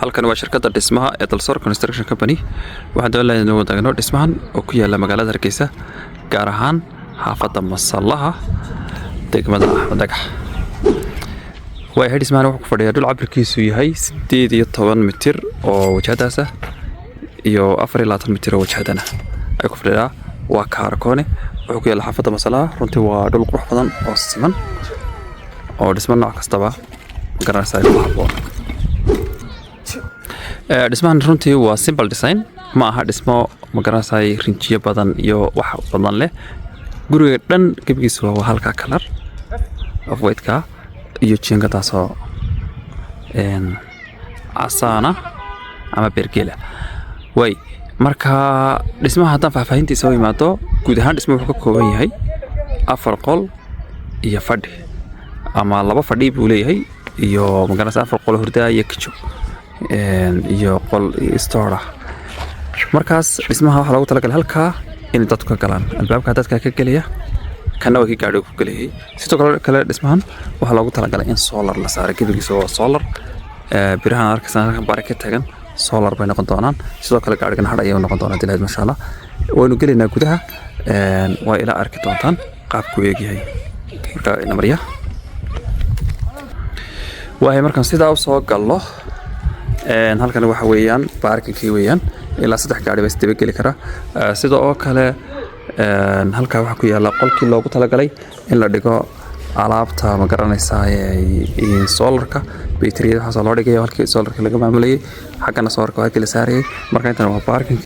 halkan waa shirkadda dhismaha ee Dalsor Construction Company waxaan doonayaa inaan wadaagno dhismahan oo ku yaala magaalada Hargeysa gaar ahaan xaafadda Masallaha degmada Dhagax way dhismahan wuxuu ku fadhiyaa dhul cabirkiisu yahay 18 mitir oo wajahdaas ah iyo 24 mitir oo wajahadana ay ku fadhiyaa waa kaarkoone wuxuu ku yaala xaafadda Masallaha runtii waa dhul qurux badan oo siman oo dhismo nooc kastaba garanaysaa ku habboon dhismahan runtii waa simple design ma aha dhismo magaranaysaa rinjiyo badan iyo wax badan leh guriga dhan gabigiisu waa halka color of white ka iyo jiingadaasoo asana ama bergela way marka dhismaha haddaan faahfaahintiisa u imaado guud ahaan dhismuhu wuxuu ka kooban yahay 4 qol iyo fadhi ama 2 fadhi buu leeyahay iyo magaranaysaa 4 qol hurdaa iyo kitchen iyo qol store markaas dhismaha waxa lagu talagalay halka in dadku ka galaan albaabka dadka ka galaya kana way gaadho ku galay sidoo kale dhismahan waxa lagu talagalay in solar la saaro gidigiisa oo solar birahan arkaysan halka baraka tagan solar bay noqon doonaan sidoo kale gaadhigan hadh ayay noqon doonaan dilaad masha Allah waynu galeynaa gudaha waa ila arki doontaan qaabku eegyahay marka ina mariya waxa markan sidaa u soo gallo halkan waxa weeyaan parking-kii weeyaan ilaa 3 gaari baa isdaba gali kara sidoo kale halka waxa ku yaala qolkii loogu talagalay in la dhigo alaabta ma garanaysaa ee solarka battery waxa loo dhigayo halkii solarka laga maamulayay xaqana solarka waxa la saarayay marka intan waa parking